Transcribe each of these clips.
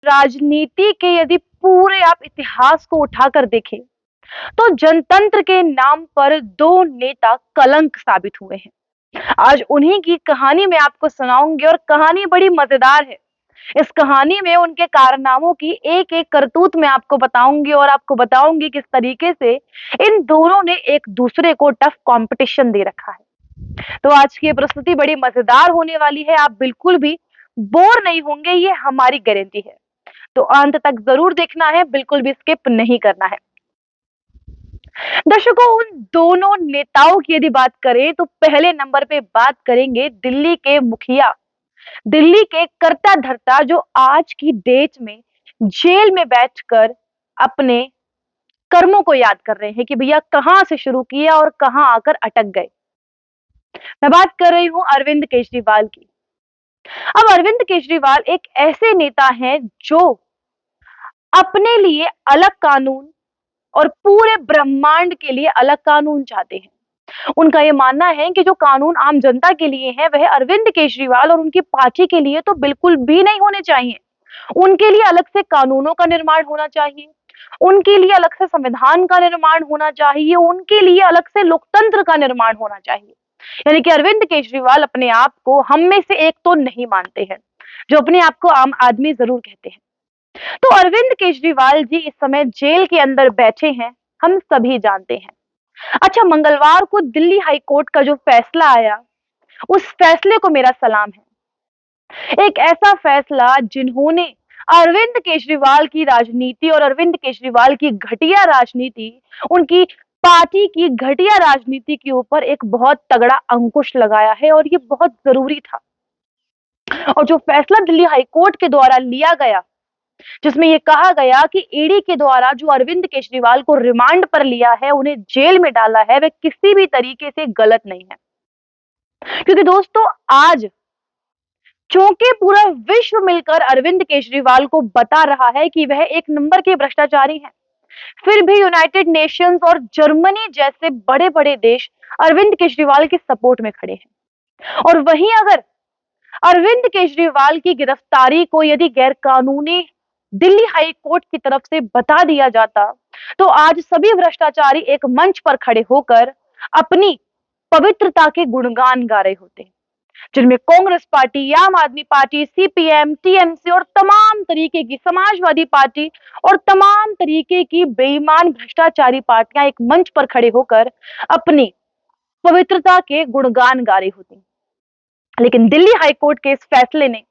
राजनीति के यदि पूरे आप इतिहास को उठाकर देखें तो जनतंत्र के नाम पर दो नेता कलंक साबित हुए हैं। आज उन्हीं की कहानी मैं आपको सुनाऊंगी और कहानी बड़ी मजेदार है। इस कहानी में उनके कारनामों की एक एक करतूत मैं आपको बताऊंगी और आपको बताऊंगी किस तरीके से इन दोनों ने एक दूसरे को टफ कंपटीशन दे रखा है। तो आज की ये प्रस्तुति बड़ी मजेदार होने वाली है, आप बिल्कुल भी बोर नहीं होंगे, ये हमारी गारंटी है। तो अंत तक जरूर देखना है, बिल्कुल भी स्किप नहीं करना है। दर्शकों, उन दोनों नेताओं की यदि बात करें तो पहले नंबर पे बात करेंगे दिल्ली के मुखिया, दिल्ली के कर्ता धर्ता, जो आज की डेट में जेल में बैठकर अपने कर्मों को याद कर रहे हैं कि भैया कहां से शुरू किया और कहां आकर अटक गए। मैं बात कर रही हूं अरविंद केजरीवाल की। अब अरविंद केजरीवाल एक ऐसे नेता हैं जो अपने लिए अलग कानून और पूरे ब्रह्मांड के लिए अलग कानून चाहते हैं। उनका ये मानना है कि जो कानून आम जनता के लिए है वह अरविंद केजरीवाल और उनकी पार्टी के लिए तो बिल्कुल भी नहीं होने चाहिए। उनके लिए अलग से कानूनों का निर्माण होना चाहिए, उनके लिए अलग से संविधान का निर्माण होना चाहिए, उनके लिए अलग से लोकतंत्र का निर्माण होना चाहिए। यानी कि अरविंद केजरीवाल अपने आप को हम में से एक तो नहीं मानते हैं, जो अपने आप को आम आदमी जरूर कहते हैं। तो अरविंद केजरीवाल जी इस समय जेल के अंदर बैठे हैं, हम सभी जानते हैं। अच्छा, मंगलवार को दिल्ली हाई कोर्ट का जो फैसला आया, उस फैसले को मेरा सलाम है। एक ऐसा फैसला जिन्होंने अरविंद केजरीवाल की राजनीति और अरविंद केजरीवाल की घटिया राजनीति, उनकी पार्टी की घटिया राजनीति के ऊपर एक बहुत तगड़ा अंकुश लगाया है और ये बहुत जरूरी था। और जो फैसला दिल्ली हाई कोर्ट के द्वारा लिया गया, जिसमें यह कहा गया कि ईडी के द्वारा जो अरविंद केजरीवाल को रिमांड पर लिया है, उन्हें जेल में डाला है, वह किसी भी तरीके से गलत नहीं है। क्योंकि दोस्तों, आज चूंकि पूरा विश्व मिलकर अरविंद केजरीवाल को बता रहा है कि वह एक नंबर के भ्रष्टाचारी हैं, फिर भी यूनाइटेड नेशंस और जर्मनी जैसे बड़े बड़े देश अरविंद केजरीवाल के सपोर्ट में खड़े हैं। और वहीं अगर अरविंद केजरीवाल की गिरफ्तारी को यदि गैर कानूनी दिल्ली हाई कोर्ट की तरफ से बता दिया जाता, तो आज सभी भ्रष्टाचारी एक मंच पर खड़े होकर अपनी पवित्रता के गुणगान गा रहे होते, जिनमें कांग्रेस पार्टी, आम आदमी पार्टी, सीपीएम, टीएमसी और तमाम तरीके की समाजवादी पार्टी और तमाम तरीके की बेईमान भ्रष्टाचारी पार्टियां एक मंच पर खड़े होकर अपनी पवित्रता के गुणगान गा रही होती। लेकिन दिल्ली हाई कोर्ट के इस फैसले ने,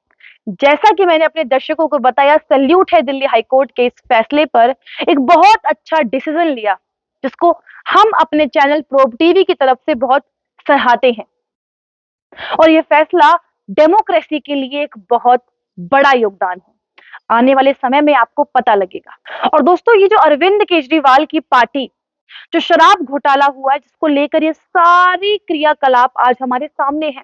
जैसा कि मैंने अपने दर्शकों को बताया, सैल्यूट है दिल्ली हाई कोर्ट के इस फैसले पर, एक बहुत अच्छा डिसीजन लिया, जिसको हम अपने चैनल प्रोब टीवी की तरफ से बहुत सराहते हैं। और यह फैसला डेमोक्रेसी के लिए एक बहुत बड़ा योगदान है। आने वाले समय में आपको पता लगेगा। और दोस्तों, ये जो अरविंद केजरीवाल की पार्टी, जो शराब घोटाला हुआ है, जिसको लेकर ये सारी क्रियाकलाप आज हमारे सामने है,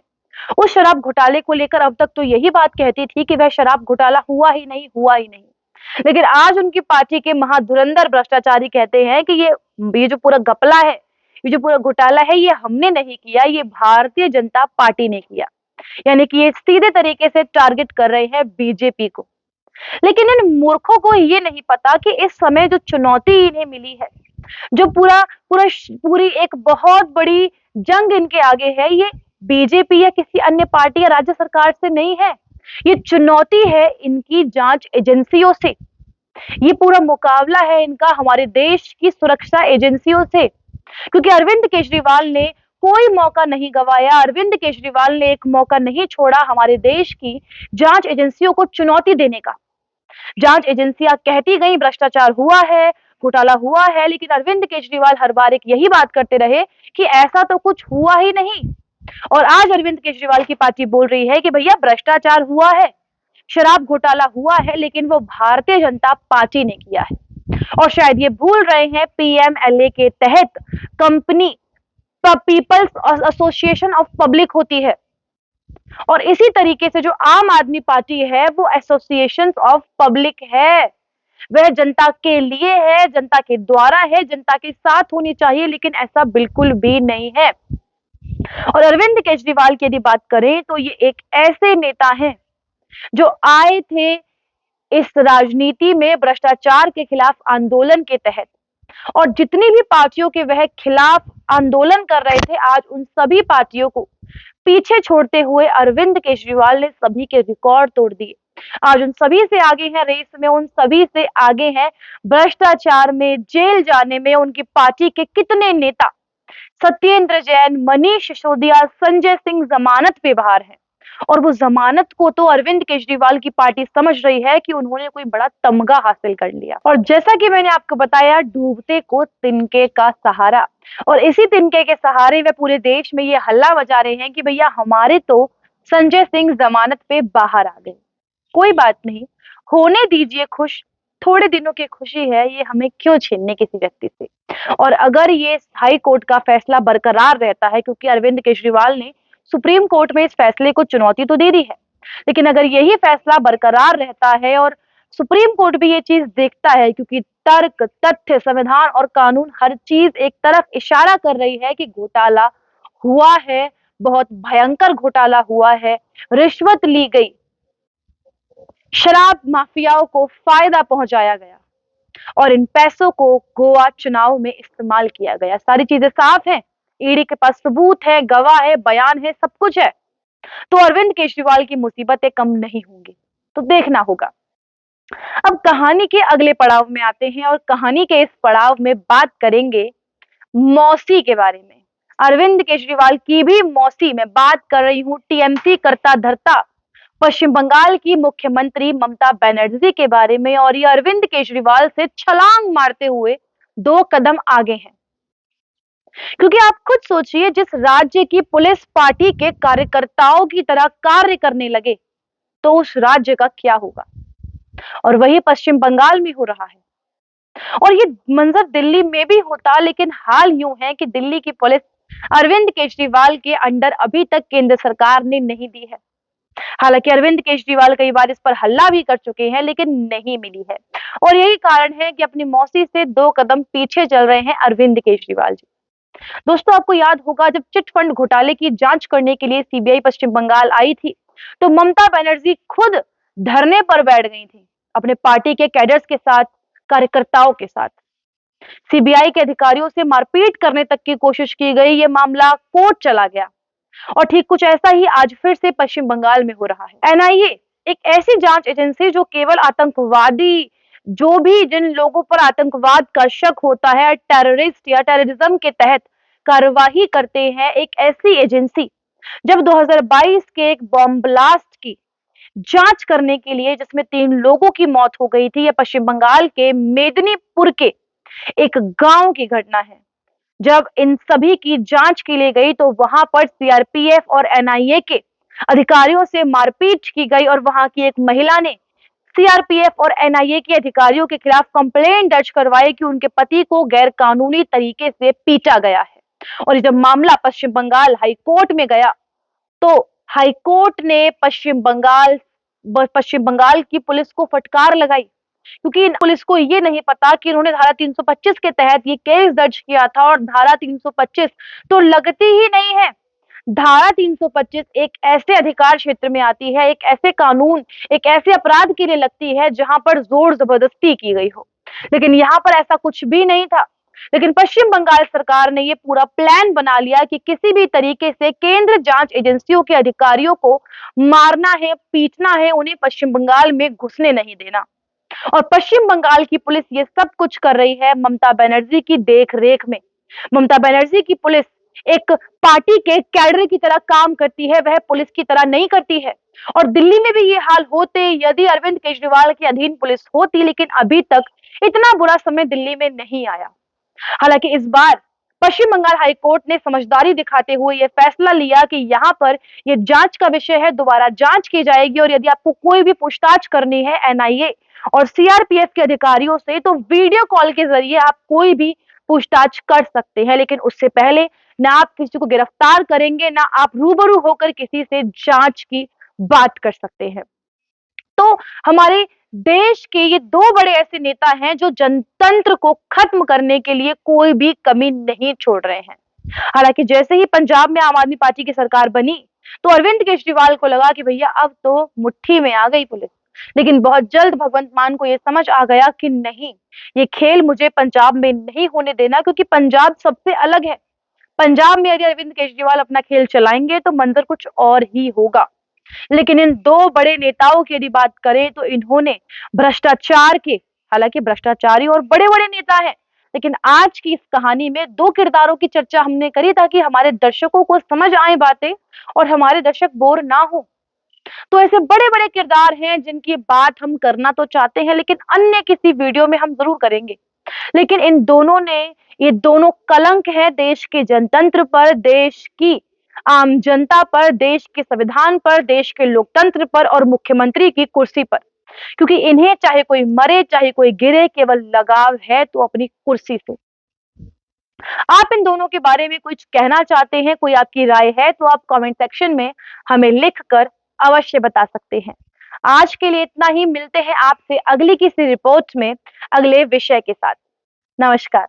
उस शराब घोटाले को लेकर अब तक तो यही बात कहती थी कि वह शराब घोटाला हुआ ही नहीं। लेकिन आज उनकी पार्टी के महाधुरंधर भ्रष्टाचारी कहते हैं कि ये जो पूरा घपला है, ये जो पूरा घोटाला है, ये हमने नहीं किया, ये भारतीय जनता पार्टी ने किया। यानी कि ये सीधे तरीके से टारगेट कर रहे हैं बीजेपी को। लेकिन इन मूर्खों को ये नहीं पता कि इस समय जो चुनौती इन्हें मिली है, जो पूरी एक बहुत बड़ी जंग इनके आगे है, ये बीजेपी या किसी अन्य पार्टी या राज्य सरकार से नहीं है। ये चुनौती है इनकी जांच एजेंसियों से। ये पूरा मुकाबला है इनका हमारे देश की सुरक्षा एजेंसियों से। क्योंकि अरविंद केजरीवाल ने कोई मौका नहीं गंवाया, अरविंद केजरीवाल ने एक मौका नहीं छोड़ा हमारे देश की जांच एजेंसियों को चुनौती देने का। जांच एजेंसियां कहती गई भ्रष्टाचार हुआ है, घोटाला हुआ है, लेकिन अरविंद केजरीवाल हर बार एक यही बात करते रहे कि ऐसा तो कुछ हुआ ही नहीं। और आज अरविंद केजरीवाल की पार्टी बोल रही है कि भैया भ्रष्टाचार हुआ है, शराब घोटाला हुआ है, लेकिन वो भारतीय जनता पार्टी ने किया है। और शायद ये भूल रहे हैं पीएमएलए के तहत company people's association of public होती है, और इसी तरीके से जो आम आदमी पार्टी है वो एसोसिएशन ऑफ पब्लिक है। वह जनता के लिए है, जनता के द्वारा है, जनता के साथ होनी चाहिए, लेकिन ऐसा बिल्कुल भी नहीं है। और अरविंद केजरीवाल की यदि बात करें तो ये एक ऐसे नेता हैं जो आए थे इस राजनीति में भ्रष्टाचार के खिलाफ आंदोलन के तहत और जितनी भी पार्टियों के वह खिलाफ आंदोलन कर रहे थे, आज उन सभी पार्टियों को पीछे छोड़ते हुए अरविंद केजरीवाल ने सभी के रिकॉर्ड तोड़ दिए। आज उन सभी से आगे हैं रेस में, उन सभी से आगे हैं भ्रष्टाचार में, जेल जाने में। उनकी पार्टी के कितने नेता सत्येंद्र जैन, मनीष सिसोदिया, संजय सिंह जमानत पे बाहर हैं और वो जमानत को तो अरविंद केजरीवाल की पार्टी समझ रही है कि उन्होंने कोई बड़ा तमगा हासिल कर लिया। और जैसा कि मैंने आपको बताया, डूबते को तिनके का सहारा, और इसी तिनके के सहारे वे पूरे देश में ये हल्ला बजा रहे हैं कि भैया हमारे तो संजय सिंह जमानत पे बाहर आ गए। कोई बात नहीं, होने दीजिए खुश, थोड़े दिनों की खुशी है, ये हमें क्यों छीनने किसी व्यक्ति से। और अगर ये हाई कोर्ट का फैसला बरकरार रहता है, क्योंकि अरविंद केजरीवाल ने सुप्रीम कोर्ट में इस फैसले को चुनौती तो दे दी है, लेकिन अगर यही फैसला बरकरार रहता है और सुप्रीम कोर्ट भी ये चीज देखता है, क्योंकि तर्क, तथ्य, संविधान और कानून हर चीज एक तरफ इशारा कर रही है कि घोटाला हुआ है, बहुत भयंकर घोटाला हुआ है, रिश्वत ली गई, शराब माफियाओं को फायदा पहुंचाया गया और इन पैसों को गोवा चुनाव में इस्तेमाल किया गया। सारी चीजें साफ हैं, ईडी के पास सबूत है, गवाह है, बयान है, सब कुछ है। तो अरविंद केजरीवाल की मुसीबतें कम नहीं होंगी, तो देखना होगा। अब कहानी के अगले पड़ाव में आते हैं और कहानी के इस पड़ाव में बात करेंगे मौसी के बारे में। अरविंद केजरीवाल की भी मौसी, मैं बात कर रही हूँ टीएमसी करता धरता पश्चिम बंगाल की मुख्यमंत्री ममता बनर्जी के बारे में। और ये अरविंद केजरीवाल से छलांग मारते हुए 2 कदम आगे हैं, क्योंकि आप खुद सोचिए, जिस राज्य की पुलिस पार्टी के कार्यकर्ताओं की तरह कार्य करने लगे तो उस राज्य का क्या होगा। और वही पश्चिम बंगाल में हो रहा है, और ये मंजर दिल्ली में भी होता, लेकिन हाल यूं है कि दिल्ली की पुलिस अरविंद केजरीवाल के अंडर अभी तक केंद्र सरकार ने नहीं दी है। हालांकि अरविंद केजरीवाल कई बार इस पर हल्ला भी कर चुके हैं, लेकिन नहीं मिली है। और यही कारण है कि अपनी मौसी से 2 कदम पीछे चल रहे हैं अरविंद केजरीवाल जी। दोस्तों, आपको याद होगा, जब चिट फंड घोटाले की जांच करने के लिए सीबीआई पश्चिम बंगाल आई थी, तो ममता बनर्जी खुद धरने पर बैठ गई थी अपने पार्टी के कैडर्स के साथ, कार्यकर्ताओं के साथ। सीबीआई के अधिकारियों से मारपीट करने तक की कोशिश की गई, ये मामला कोर्ट चला गया। और ठीक कुछ ऐसा ही आज फिर से पश्चिम बंगाल में हो रहा है। एनआईए एक ऐसी जांच एजेंसी जो केवल आतंकवादी, जो भी जिन लोगों पर आतंकवाद का शक होता है, टेररिस्ट या टेररिज्म के तहत कार्यवाही करते हैं, एक ऐसी एजेंसी जब 2022 के एक बॉम्ब ब्लास्ट की जांच करने के लिए, जिसमें 3 लोगों की मौत हो गई थी, यह पश्चिम बंगाल के मेदिनीपुर के एक गांव की घटना है। जब इन सभी की जांच के लिए गई तो वहां पर सीआरपीएफ और एनआईए के अधिकारियों से मारपीट की गई और वहां की एक महिला ने सीआरपीएफ और एनआईए के अधिकारियों के खिलाफ कंप्लेंट दर्ज करवाई कि उनके पति को गैर कानूनी तरीके से पीटा गया है। और जब मामला पश्चिम बंगाल हाई कोर्ट में गया तो हाई कोर्ट ने पश्चिम बंगाल की पुलिस को फटकार लगाई, क्योंकि पुलिस को ये नहीं पता कि उन्होंने धारा 325 के तहत ये केस दर्ज किया था। और धारा 325 तो लगती ही नहीं है। धारा 325 एक ऐसे अधिकार क्षेत्र में आती है, एक ऐसे कानून, एक ऐसे अपराध के लिए लगती है जहां पर जोर जबरदस्ती की गई हो, लेकिन यहाँ पर ऐसा कुछ भी नहीं था। लेकिन पश्चिम बंगाल सरकार ने ये पूरा प्लान बना लिया कि किसी भी तरीके से केंद्र जांच एजेंसियों के अधिकारियों को मारना है, पीटना है, उन्हें पश्चिम बंगाल में घुसने नहीं देना। और पश्चिम बंगाल की पुलिस ये सब कुछ कर रही है ममता बनर्जी की देख रेख में। ममता बनर्जी की पुलिस एक पार्टी के कैडर की तरह काम करती है, वह पुलिस की तरह नहीं करती है। और दिल्ली में भी ये हाल होते यदि अरविंद केजरीवाल के अधीन पुलिस होती, लेकिन अभी तक इतना बुरा समय दिल्ली में नहीं आया। हालांकि इस बार पश्चिम बंगाल हाई कोर्ट ने समझदारी दिखाते हुए यह फैसला लिया कि यहाँ पर यह जांच का विषय है, दोबारा जांच की जाएगी और यदि आपको कोई भी पूछताछ करनी है एनआईए और सीआरपीएफ के अधिकारियों से, तो वीडियो कॉल के जरिए आप कोई भी पूछताछ कर सकते हैं। लेकिन उससे पहले ना आप किसी को गिरफ्तार करेंगे, ना आप रूबरू होकर किसी से जांच की बात कर सकते हैं। तो हमारे देश के ये 2 बड़े ऐसे नेता हैं जो जनतंत्र को खत्म करने के लिए कोई भी कमी नहीं छोड़ रहे हैं। हालांकि जैसे ही पंजाब में आम आदमी पार्टी की सरकार बनी तो अरविंद केजरीवाल को लगा कि भैया अब तो मुट्ठी में आ गई पुलिस, लेकिन बहुत जल्द भगवंत मान को ये समझ आ गया कि नहीं, ये खेल मुझे पंजाब में नहीं होने देना, क्योंकि पंजाब सबसे अलग है। पंजाब में यदि अरविंद केजरीवाल अपना खेल चलाएंगे तो मंजर कुछ और ही होगा। लेकिन इन दो बड़े नेताओं की यदि बात करें तो इन्होंने भ्रष्टाचार के, हालांकि भ्रष्टाचारी और बड़े बड़े नेता हैं, लेकिन आज की इस कहानी में दो किरदारों की चर्चा हमने करी ताकि हमारे दर्शकों को समझ आए बातें और हमारे दर्शक बोर ना हो। तो ऐसे बड़े बड़े किरदार हैं जिनकी बात हम करना तो चाहते हैं, लेकिन अन्य किसी वीडियो में हम जरूर करेंगे। लेकिन इन दोनों ने, ये दोनों कलंक है देश के जनतंत्र पर, देश की आम जनता पर, देश के संविधान पर, देश के लोकतंत्र पर और मुख्यमंत्री की कुर्सी पर। क्योंकि इन्हें चाहे कोई मरे चाहे कोई गिरे, केवल लगाव है तो अपनी कुर्सी से। आप इन दोनों के बारे में कुछ कहना चाहते हैं, कोई आपकी राय है तो आप कमेंट सेक्शन में हमें लिखकर अवश्य बता सकते हैं। आज के लिए इतना ही, मिलते हैं आपसे अगली किसी रिपोर्ट में अगले विषय के साथ। नमस्कार।